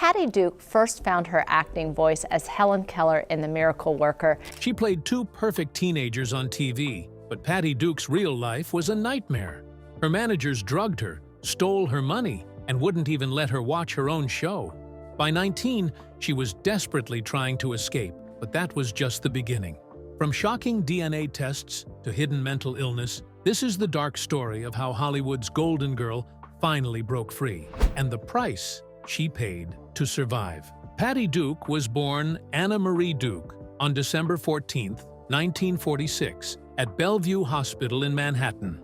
Patty Duke first found her acting voice as Helen Keller in The Miracle Worker. She played two perfect teenagers on TV, but Patty Duke's real life was a nightmare. Her managers drugged her, stole her money, and wouldn't even let her watch her own show. By 19, she was desperately trying to escape, but that was just the beginning. From shocking DNA tests to hidden mental illness, this is the dark story of how Hollywood's golden girl finally broke free, and the price she paid to survive. Patty Duke was born Anna Marie Duke on December 14, 1946, at Bellevue Hospital in Manhattan.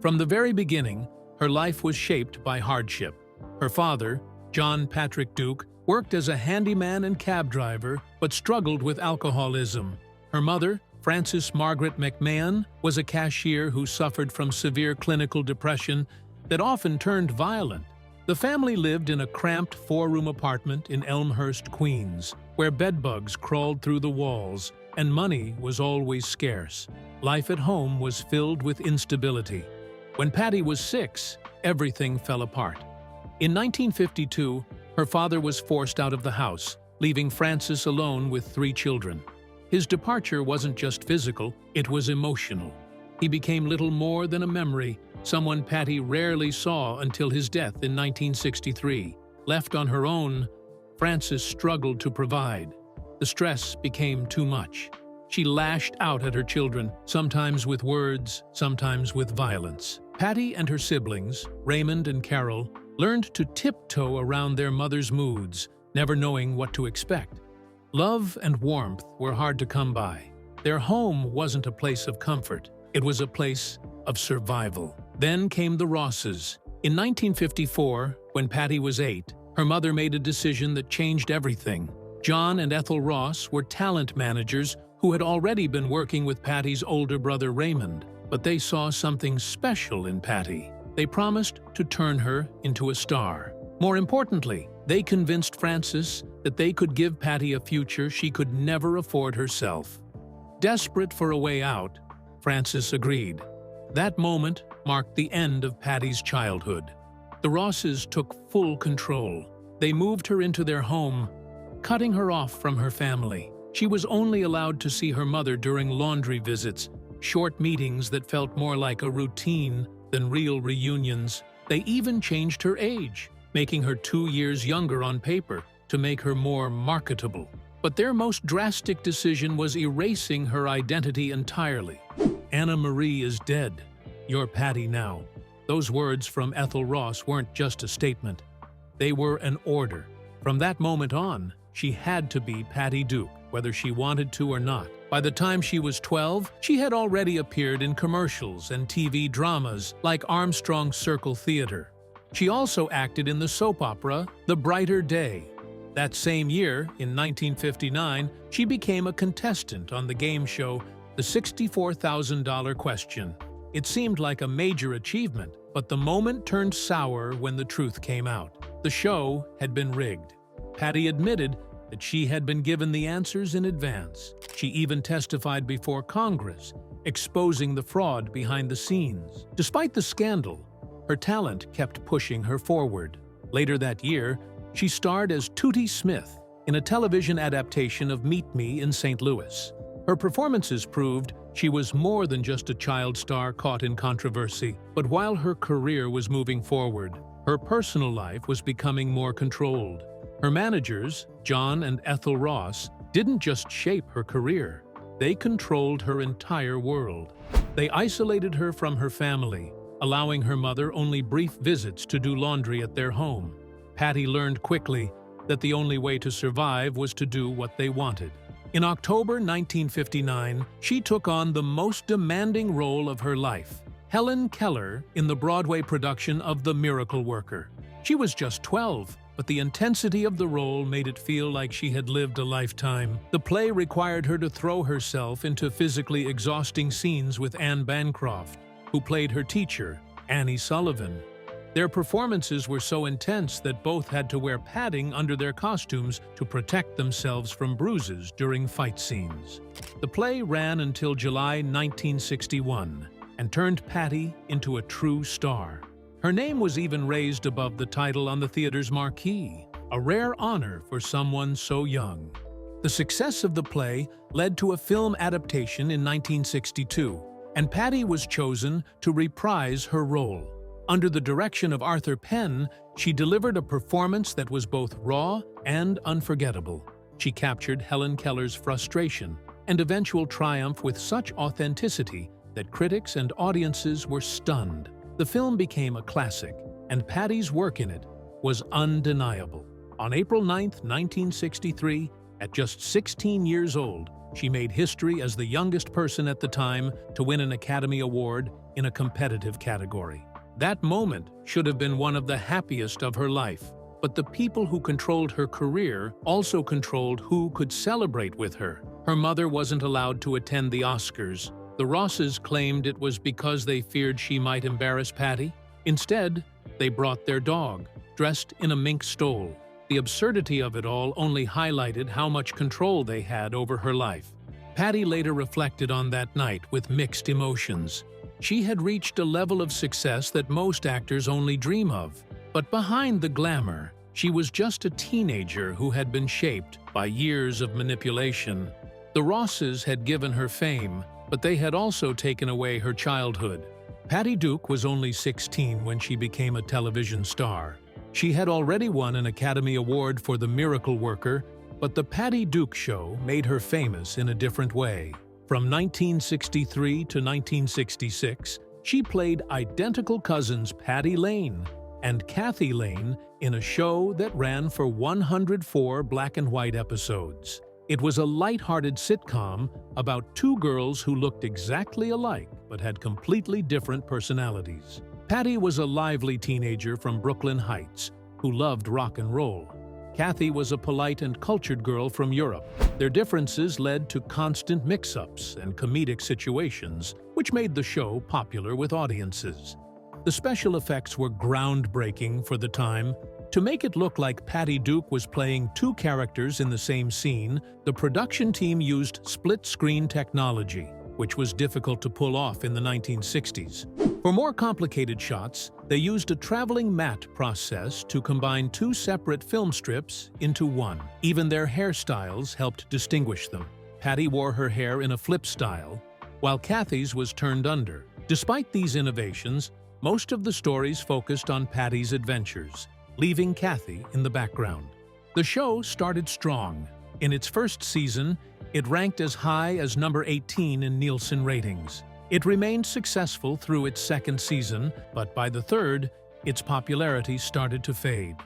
From the very beginning, her life was shaped by hardship. Her father, John Patrick Duke, worked as a handyman and cab driver, but struggled with alcoholism. Her mother, Frances Margaret McMahon, was a cashier who suffered from severe clinical depression that often turned violent. The family lived in a cramped four-room apartment in Elmhurst, Queens, where bedbugs crawled through the walls and money was always scarce. Life at home was filled with instability. When Patty was 6, everything fell apart. In 1952, her father was forced out of the house, leaving Frances alone with 3 children. His departure wasn't just physical, it was emotional. He became little more than a memory, someone Patty rarely saw until his death in 1963. Left on her own, Frances struggled to provide. The stress became too much. She lashed out at her children, sometimes with words, sometimes with violence. Patty and her siblings, Raymond and Carol, learned to tiptoe around their mother's moods, never knowing what to expect. Love and warmth were hard to come by. Their home wasn't a place of comfort. It was a place of survival. Then came the Rosses. In 1954, when Patty was 8, her mother made a decision that changed everything. John and Ethel Ross were talent managers who had already been working with Patty's older brother Raymond, but they saw something special in Patty. They promised to turn her into a star. More importantly, they convinced Frances that they could give Patty a future she could never afford herself. Desperate for a way out, Frances agreed. That moment marked the end of Patty's childhood. The Rosses took full control. They moved her into their home, cutting her off from her family. She was only allowed to see her mother during laundry visits, short meetings that felt more like a routine than real reunions. They even changed her age, making her 2 years younger on paper to make her more marketable. But their most drastic decision was erasing her identity entirely. Anna Marie is dead. You're Patty now. Those words from Ethel Ross weren't just a statement. They were an order. From that moment on, she had to be Patty Duke, whether she wanted to or not. By the time she was 12, she had already appeared in commercials and TV dramas like Armstrong Circle Theater. She also acted in the soap opera The Brighter Day. That same year, in 1959, she became a contestant on the game show The $64,000 Question. It seemed like a major achievement, but the moment turned sour when the truth came out. The show had been rigged. Patty admitted that she had been given the answers in advance. She even testified before Congress, exposing the fraud behind the scenes. Despite the scandal, her talent kept pushing her forward. Later that year, she starred as Tootie Smith in a television adaptation of Meet Me in St. Louis. Her performances proved she was more than just a child star caught in controversy. But while her career was moving forward, her personal life was becoming more controlled. Her managers, John and Ethel Ross, didn't just shape her career. They controlled her entire world. They isolated her from her family, allowing her mother only brief visits to do laundry at their home. Patty learned quickly that the only way to survive was to do what they wanted. In October 1959, she took on the most demanding role of her life, Helen Keller, in the Broadway production of The Miracle Worker. She was just 12, but the intensity of the role made it feel like she had lived a lifetime. The play required her to throw herself into physically exhausting scenes with Anne Bancroft, who played her teacher, Annie Sullivan. Their performances were so intense that both had to wear padding under their costumes to protect themselves from bruises during fight scenes. The play ran until July 1961 and turned Patty into a true star. Her name was even raised above the title on the theater's marquee. a rare honor for someone so young. The success of the play led to a film adaptation in 1962, and Patty was chosen to reprise her role. Under the direction of Arthur Penn, she delivered a performance that was both raw and unforgettable. She captured Helen Keller's frustration and eventual triumph with such authenticity that critics and audiences were stunned. The film became a classic, and Patty's work in it was undeniable. On April 9, 1963, at just 16 years old, she made history as the youngest person at the time to win an Academy Award in a competitive category. That moment should have been one of the happiest of her life, but the people who controlled her career also controlled who could celebrate with her. Her mother wasn't allowed to attend the Oscars. The Rosses claimed it was because they feared she might embarrass Patty. Instead, they brought their dog, dressed in a mink stole. The absurdity of it all only highlighted how much control they had over her life. Patty later reflected on that night with mixed emotions. She had reached a level of success that most actors only dream of. But behind the glamour, she was just a teenager who had been shaped by years of manipulation. The Rosses had given her fame, but they had also taken away her childhood. Patty Duke was only 16 when she became a television star. She had already won an Academy Award for The Miracle Worker, but The Patty Duke Show made her famous in a different way. From 1963 to 1966, she played identical cousins Patty Lane and Kathy Lane in a show that ran for 104 black-and-white episodes. It was a light-hearted sitcom about two girls who looked exactly alike but had completely different personalities. Patty was a lively teenager from Brooklyn Heights who loved rock and roll. Kathy was a polite and cultured girl from Europe. Their differences led to constant mix-ups and comedic situations, which made the show popular with audiences. The special effects were groundbreaking for the time. To make it look like Patty Duke was playing two characters in the same scene, the production team used split-screen technology, which was difficult to pull off in the 1960s. For more complicated shots, they used a traveling matte process to combine two separate film strips into one. Even their hairstyles helped distinguish them. Patty wore her hair in a flip style, while Kathy's was turned under. Despite these innovations, most of the stories focused on Patty's adventures, leaving Kathy in the background. The show started strong. In its first season, it ranked as high as number 18 in Nielsen ratings. It remained successful through its second season, but by the third, its popularity started to fade.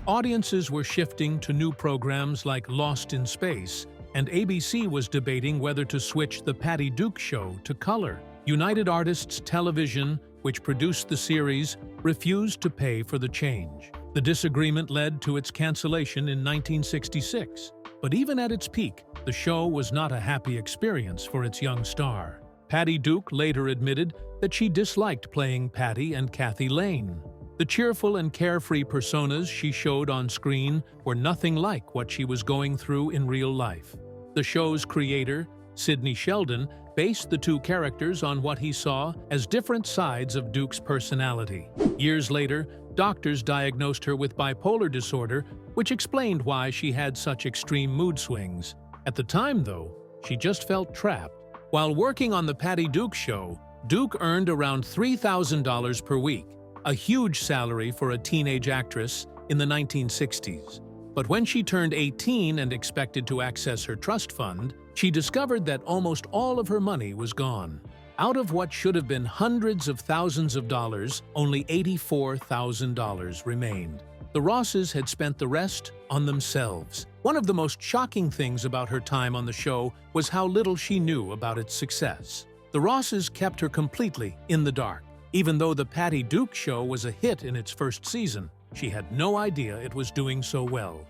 Audiences were shifting to new programs like Lost in Space, and ABC was debating whether to switch The Patty Duke Show to color. United Artists Television, which produced the series, refused to pay for the change. The disagreement led to its cancellation in 1966. But even at its peak, the show was not a happy experience for its young star. Patty Duke later admitted that she disliked playing Patty and Kathy Lane. The cheerful and carefree personas she showed on screen were nothing like what she was going through in real life. The show's creator, Sidney Sheldon, based the two characters on what he saw as different sides of Duke's personality. Years later, doctors diagnosed her with bipolar disorder, which explained why she had such extreme mood swings. At the time, though, she just felt trapped. While working on The Patty Duke Show, Duke earned around $3,000 per week, a huge salary for a teenage actress in the 1960s. But when she turned 18 and expected to access her trust fund, she discovered that almost all of her money was gone. Out of what should have been hundreds of thousands of dollars, only $84,000 remained. The Rosses had spent the rest on themselves. One of the most shocking things about her time on the show was how little she knew about its success. The Rosses kept her completely in the dark. Even though The Patty Duke Show was a hit in its first season, she had no idea it was doing so well.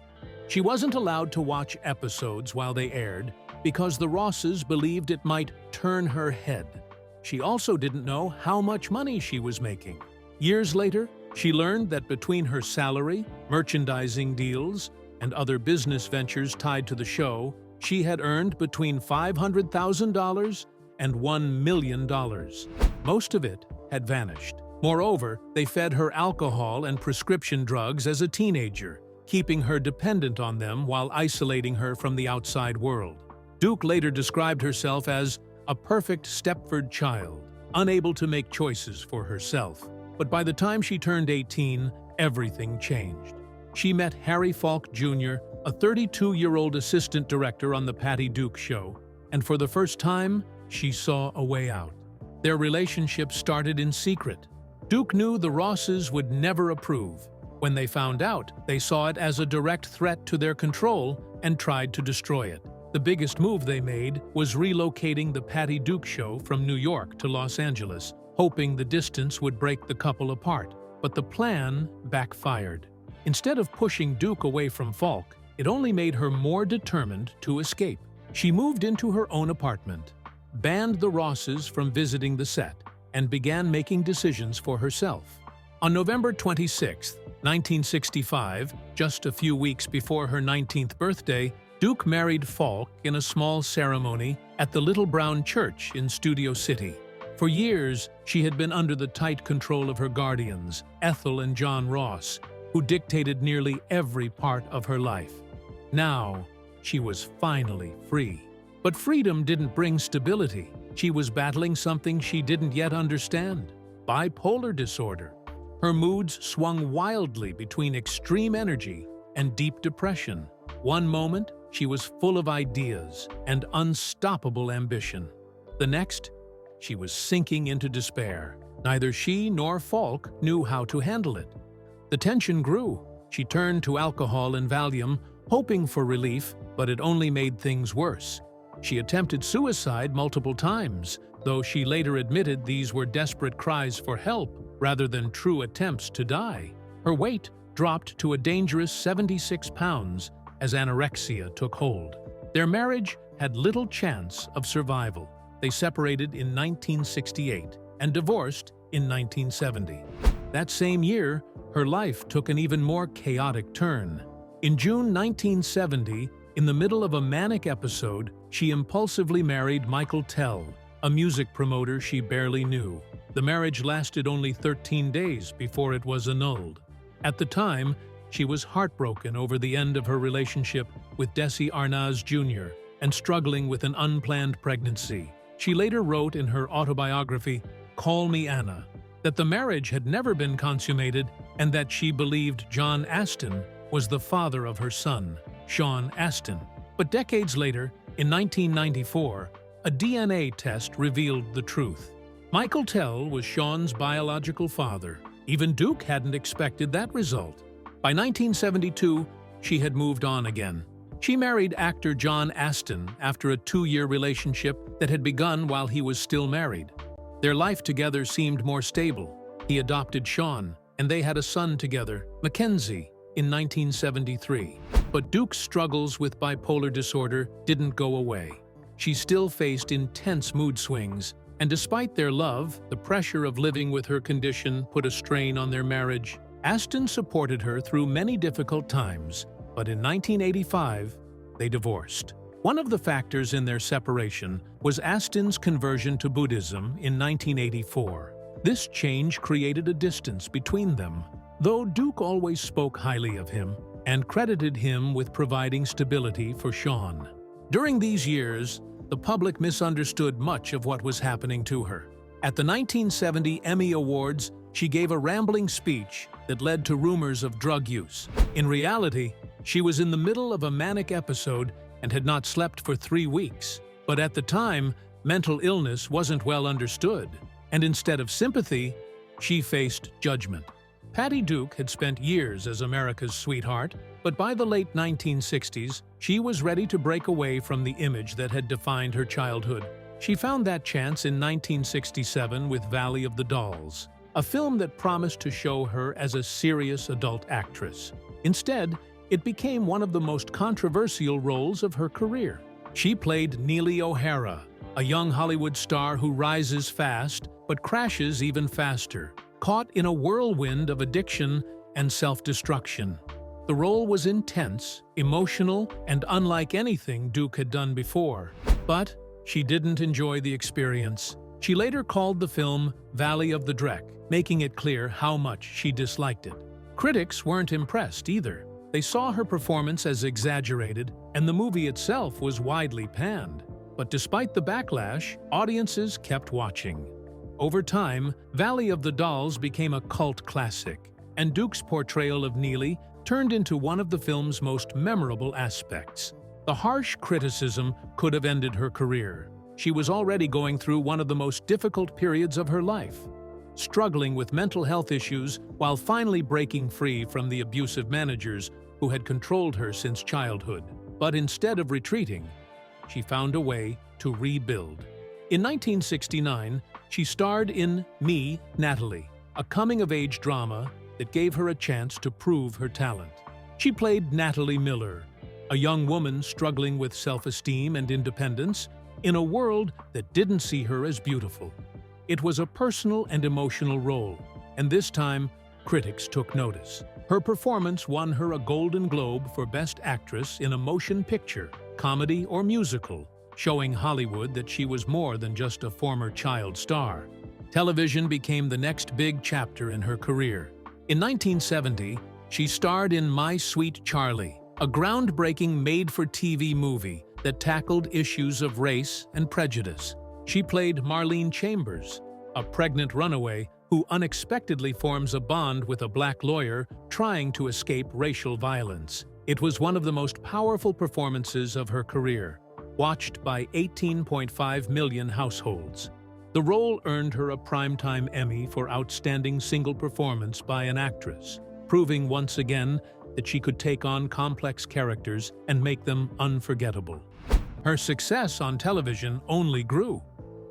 She wasn't allowed to watch episodes while they aired because the Rosses believed it might turn her head. She also didn't know how much money she was making. Years later, she learned that between her salary, merchandising deals, and other business ventures tied to the show, she had earned between $500,000 and $1 million. Most of it had vanished. Moreover, they fed her alcohol and prescription drugs as a teenager, keeping her dependent on them while isolating her from the outside world. Duke later described herself as a perfect Stepford child, unable to make choices for herself. But by the time she turned 18, everything changed. She met Harry Falk Jr., a 32-year-old assistant director on The Patty Duke Show, and for the first time, she saw a way out. Their relationship started in secret. Duke knew the Rosses would never approve. When they found out, they saw it as a direct threat to their control and tried to destroy it. The biggest move they made was relocating The Patty Duke Show from New York to Los Angeles, hoping the distance would break the couple apart. But the plan backfired. Instead of pushing Duke away from Falk, it only made her more determined to escape. She moved into her own apartment, banned the Rosses from visiting the set, and began making decisions for herself. On November 26, 1965, just a few weeks before her 19th birthday, Duke married Falk in a small ceremony at the Little Brown Church in Studio City. For years, she had been under the tight control of her guardians, Ethel and John Ross, who dictated nearly every part of her life. Now, she was finally free. But freedom didn't bring stability. She was battling something she didn't yet understand: bipolar disorder. Her moods swung wildly between extreme energy and deep depression. One moment, she was full of ideas and unstoppable ambition. The next, she was sinking into despair. Neither she nor Falk knew how to handle it. The tension grew. She turned to alcohol and Valium, hoping for relief, but it only made things worse. She attempted suicide multiple times, though she later admitted these were desperate cries for help rather than true attempts to die. Her weight dropped to a dangerous 76 pounds as anorexia took hold. Their marriage had little chance of survival. They separated in 1968 and divorced in 1970. That same year, her life took an even more chaotic turn. In June 1970, in the middle of a manic episode, she impulsively married Michael Tell, a music promoter she barely knew. The marriage lasted only 13 days before it was annulled. At the time, she was heartbroken over the end of her relationship with Desi Arnaz Jr. and struggling with an unplanned pregnancy. She later wrote in her autobiography, Call Me Anna, that the marriage had never been consummated and that she believed John Astin was the father of her son, Sean Astin. But decades later, in 1994, a DNA test revealed the truth. Michael Tell was Sean's biological father. Even Duke hadn't expected that result. By 1972, she had moved on again. She married actor John Astin after a 2-year relationship that had begun while he was still married. Their life together seemed more stable. He adopted Sean, and they had a son together, Mackenzie, in 1973. But Duke's struggles with bipolar disorder didn't go away. She still faced intense mood swings, and despite their love, the pressure of living with her condition put a strain on their marriage. Astin supported her through many difficult times, but in 1985, they divorced. One of the factors in their separation was Astin's conversion to Buddhism in 1984. This change created a distance between them, though Duke always spoke highly of him and credited him with providing stability for Sean. During these years, the public misunderstood much of what was happening to her. At the 1970 Emmy Awards, she gave a rambling speech that led to rumors of drug use. In reality, she was in the middle of a manic episode and had not slept for 3 weeks. But at the time, mental illness wasn't well understood, and instead of sympathy, she faced judgment. Patty Duke had spent years as America's sweetheart, but by the late 1960s, she was ready to break away from the image that had defined her childhood. She found that chance in 1967 with Valley of the Dolls, a film that promised to show her as a serious adult actress. Instead, it became one of the most controversial roles of her career. She played Neely O'Hara, a young Hollywood star who rises fast but crashes even faster, caught in a whirlwind of addiction and self-destruction. The role was intense, emotional, and unlike anything Duke had done before. But she didn't enjoy the experience. She later called the film Valley of the Dreck, making it clear how much she disliked it. Critics weren't impressed either. They saw her performance as exaggerated, and the movie itself was widely panned. But despite the backlash, audiences kept watching. Over time, Valley of the Dolls became a cult classic, and Duke's portrayal of Neely turned into one of the film's most memorable aspects. The harsh criticism could have ended her career. She was already going through one of the most difficult periods of her life, struggling with mental health issues while finally breaking free from the abusive managers who had controlled her since childhood. But instead of retreating, she found a way to rebuild. In 1969, she starred in Me, Natalie, a coming-of-age drama that gave her a chance to prove her talent. She played Natalie Miller, a young woman struggling with self-esteem and independence in a world that didn't see her as beautiful. It was a personal and emotional role, and this time, critics took notice. Her performance won her a Golden Globe for Best Actress in a Motion Picture, Comedy, or Musical, showing Hollywood that she was more than just a former child star. Television became the next big chapter in her career. In 1970, she starred in My Sweet Charlie, a groundbreaking made-for-TV movie that tackled issues of race and prejudice. She played Marlene Chambers, a pregnant runaway who unexpectedly forms a bond with a black lawyer trying to escape racial violence. It was one of the most powerful performances of her career, watched by 18.5 million households. The role earned her a Primetime Emmy for Outstanding Single Performance by an Actress, proving once again that she could take on complex characters and make them unforgettable. Her success on television only grew.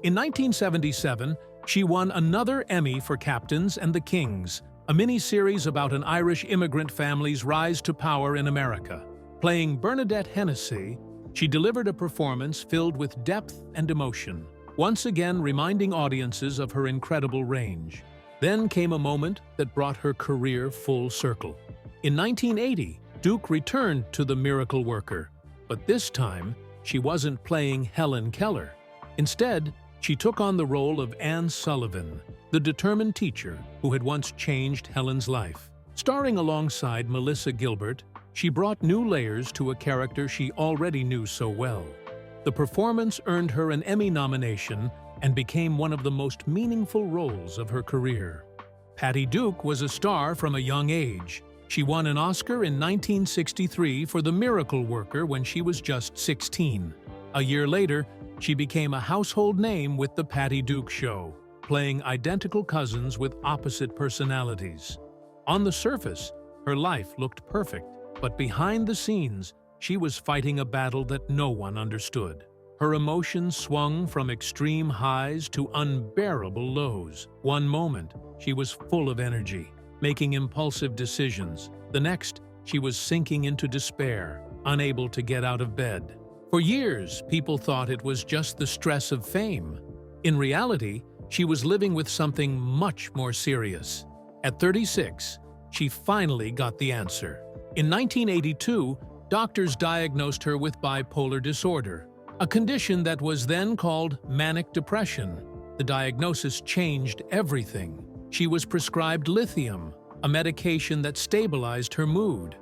In 1977, she won another Emmy for Captains and the Kings, a mini-series about an Irish immigrant family's rise to power in America. Playing Bernadette Hennessy, she delivered a performance filled with depth and emotion, once again reminding audiences of her incredible range. Then came a moment that brought her career full circle. In 1980, Duke returned to The Miracle Worker, but this time, she wasn't playing Helen Keller. Instead, she took on the role of Anne Sullivan, the determined teacher who had once changed Helen's life. Starring alongside Melissa Gilbert, she brought new layers to a character she already knew so well. The performance earned her an Emmy nomination and became one of the most meaningful roles of her career. Patty Duke was a star from a young age. She won an Oscar in 1963 for The Miracle Worker when she was just 16. A year later, she became a household name with The Patty Duke Show, playing identical cousins with opposite personalities. On the surface, her life looked perfect, but behind the scenes, she was fighting a battle that no one understood. Her emotions swung from extreme highs to unbearable lows. One moment, she was full of energy, making impulsive decisions. The next, she was sinking into despair, unable to get out of bed. For years, people thought it was just the stress of fame. In reality, she was living with something much more serious. At 36, she finally got the answer. In 1982, doctors diagnosed her with bipolar disorder, a condition that was then called manic depression. The diagnosis changed everything. She was prescribed lithium, a medication that stabilized her mood.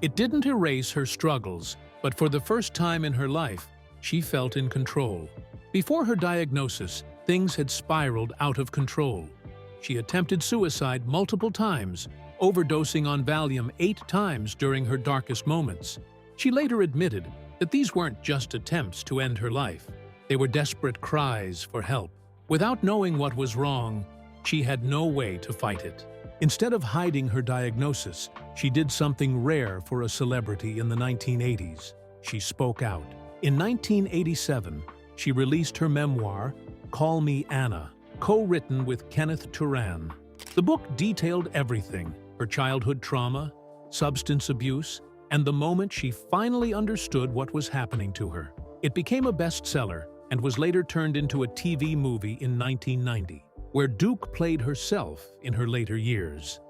It didn't erase her struggles, but for the first time in her life, she felt in control. Before her diagnosis, things had spiraled out of control. She attempted suicide multiple times, overdosing on Valium 8 times during her darkest moments. She later admitted that these weren't just attempts to end her life. They were desperate cries for help. Without knowing what was wrong, she had no way to fight it. Instead of hiding her diagnosis, she did something rare for a celebrity in the 1980s. She spoke out. In 1987, she released her memoir, Call Me Anna, co-written with Kenneth Turan. The book detailed everything: her childhood trauma, substance abuse, and the moment she finally understood what was happening to her. It became a bestseller and was later turned into a TV movie in 1990, where Duke played herself in her later years.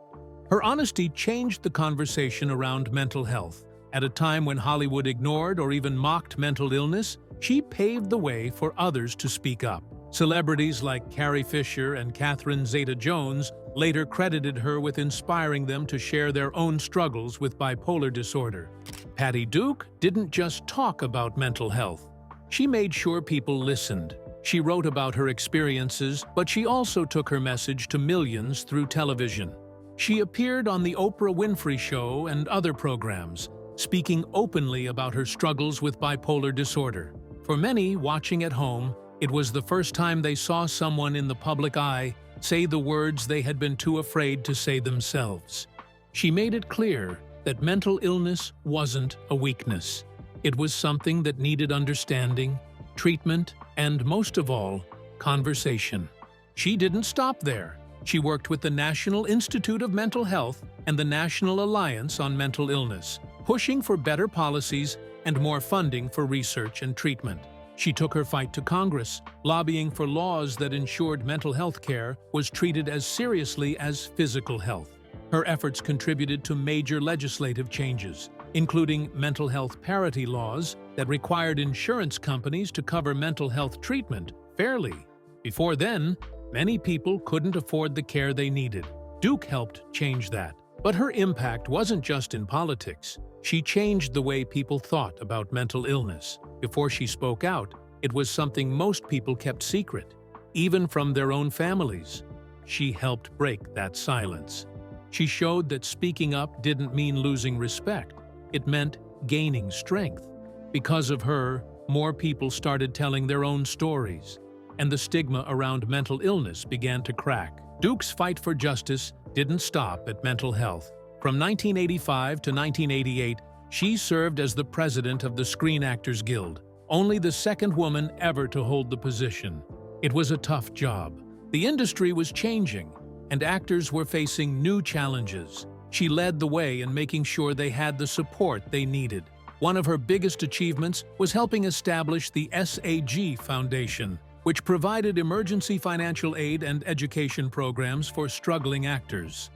Her honesty changed the conversation around mental health. At a time when Hollywood ignored or even mocked mental illness, she paved the way for others to speak up. Celebrities like Carrie Fisher and Catherine Zeta-Jones later credited her with inspiring them to share their own struggles with bipolar disorder. Patty Duke didn't just talk about mental health. She made sure people listened. She wrote about her experiences, but she also took her message to millions through television. She appeared on The Oprah Winfrey Show and other programs, speaking openly about her struggles with bipolar disorder. For many watching at home, it was the first time they saw someone in the public eye say the words they had been too afraid to say themselves. She made it clear that mental illness wasn't a weakness. It was something that needed understanding, treatment, and most of all, conversation. She didn't stop there. She worked with the National Institute of Mental Health and the National Alliance on Mental Illness, pushing for better policies and more funding for research and treatment. She took her fight to Congress, lobbying for laws that ensured mental health care was treated as seriously as physical health. Her efforts contributed to major legislative changes, including mental health parity laws that required insurance companies to cover mental health treatment fairly. Before then, many people couldn't afford the care they needed. Duke helped change that. But her impact wasn't just in politics. She changed the way people thought about mental illness. Before she spoke out, it was something most people kept secret, even from their own families. She helped break that silence. She showed that speaking up didn't mean losing respect. It meant gaining strength. Because of her, more people started telling their own stories, and the stigma around mental illness began to crack. Duke's fight for justice didn't stop at mental health. From 1985 to 1988, she served as the president of the Screen Actors Guild, only the second woman ever to hold the position. It was a tough job. The industry was changing, and actors were facing new challenges. She led the way in making sure they had the support they needed. One of her biggest achievements was helping establish the SAG Foundation, which provided emergency financial aid and education programs for struggling actors.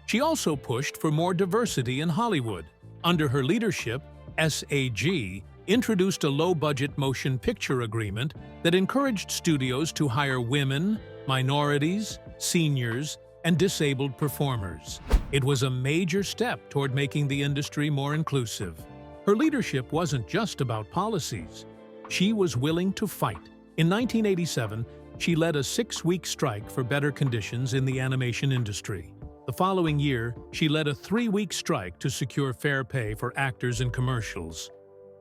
She also pushed for more diversity in Hollywood. Under her leadership, SAG introduced a low-budget motion picture agreement that encouraged studios to hire women, minorities, seniors, and disabled performers. It was a major step toward making the industry more inclusive. Her leadership wasn't just about policies. She was willing to fight. In 1987, she led a 6-week strike for better conditions in the animation industry. The following year, she led a 3-week strike to secure fair pay for actors in commercials.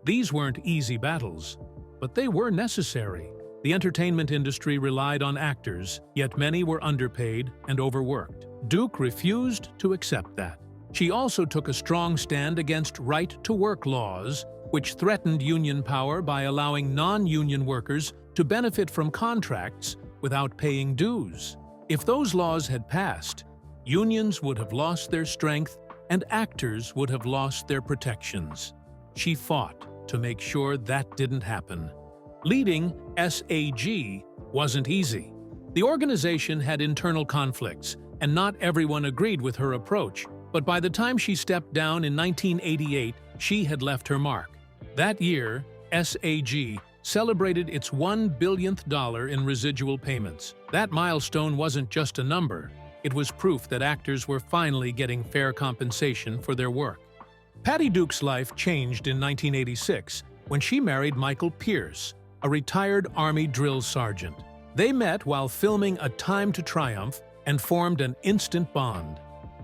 These weren't easy battles, but they were necessary. The entertainment industry relied on actors, yet many were underpaid and overworked. Duke refused to accept that. She also took a strong stand against right-to-work laws, which threatened union power by allowing non-union workers to benefit from contracts without paying dues. If those laws had passed, unions would have lost their strength and actors would have lost their protections. She fought to make sure that didn't happen. Leading SAG wasn't easy. The organization had internal conflicts, and not everyone agreed with her approach. But by the time she stepped down in 1988, she had left her mark. That year, SAG celebrated its $1 billionth in residual payments. That milestone wasn't just a number. It was proof that actors were finally getting fair compensation for their work. Patty Duke's life changed in 1986 when she married Michael Pierce, a retired Army drill sergeant. They met while filming A Time to Triumph and formed an instant bond.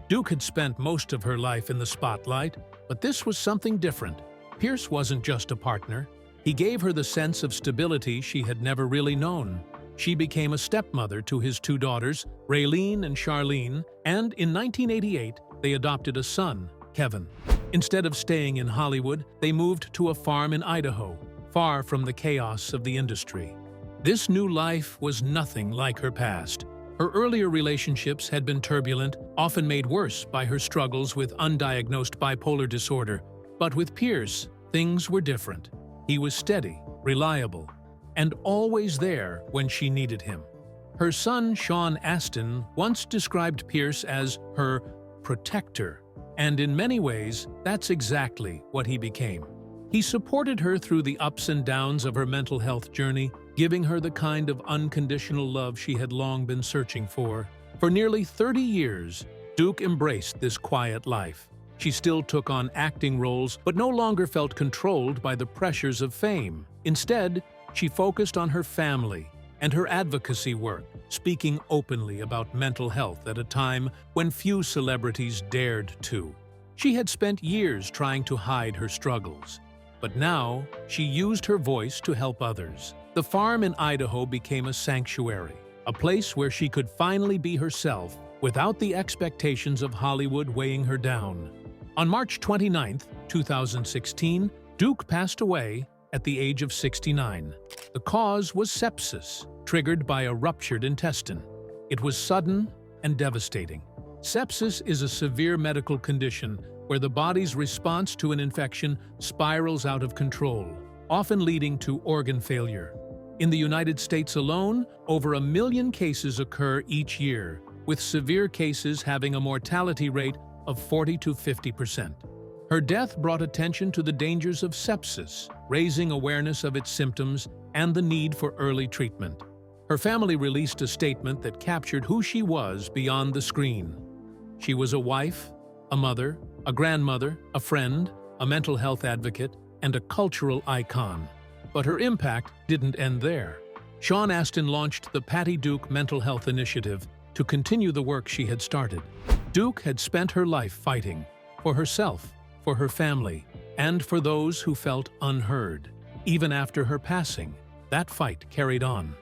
Duke had spent most of her life in the spotlight, but this was something different. Pierce wasn't just a partner. He gave her the sense of stability she had never really known. She became a stepmother to his 2 daughters, Raylene and Charlene, and in 1988, they adopted a son, Kevin. Instead of staying in Hollywood, they moved to a farm in Idaho, far from the chaos of the industry. This new life was nothing like her past. Her earlier relationships had been turbulent, often made worse by her struggles with undiagnosed bipolar disorder. But with Pierce, things were different. He was steady, reliable, and always there when she needed him. Her son, Sean Astin, once described Pierce as her protector, and in many ways, that's exactly what he became. He supported her through the ups and downs of her mental health journey, giving her the kind of unconditional love she had long been searching for. For nearly 30 years, Duke embraced this quiet life. She still took on acting roles, but no longer felt controlled by the pressures of fame. Instead, she focused on her family and her advocacy work, speaking openly about mental health at a time when few celebrities dared to. She had spent years trying to hide her struggles, but now she used her voice to help others. The farm in Idaho became a sanctuary, a place where she could finally be herself without the expectations of Hollywood weighing her down. On March 29, 2016, Duke passed away at the age of 69. The cause was sepsis, triggered by a ruptured intestine. It was sudden and devastating. Sepsis is a severe medical condition where the body's response to an infection spirals out of control, often leading to organ failure. In the United States alone, over 1 million cases occur each year, with severe cases having a mortality rate of 40 to 50%. Her death brought attention to the dangers of sepsis, raising awareness of its symptoms and the need for early treatment. Her family released a statement that captured who she was beyond the screen. She was a wife, a mother, a grandmother, a friend, a mental health advocate, and a cultural icon. But her impact didn't end there. Sean Astin launched the Patty Duke Mental Health Initiative to continue the work she had started. Duke had spent her life fighting for herself, for her family, and for those who felt unheard. Even after her passing, that fight carried on.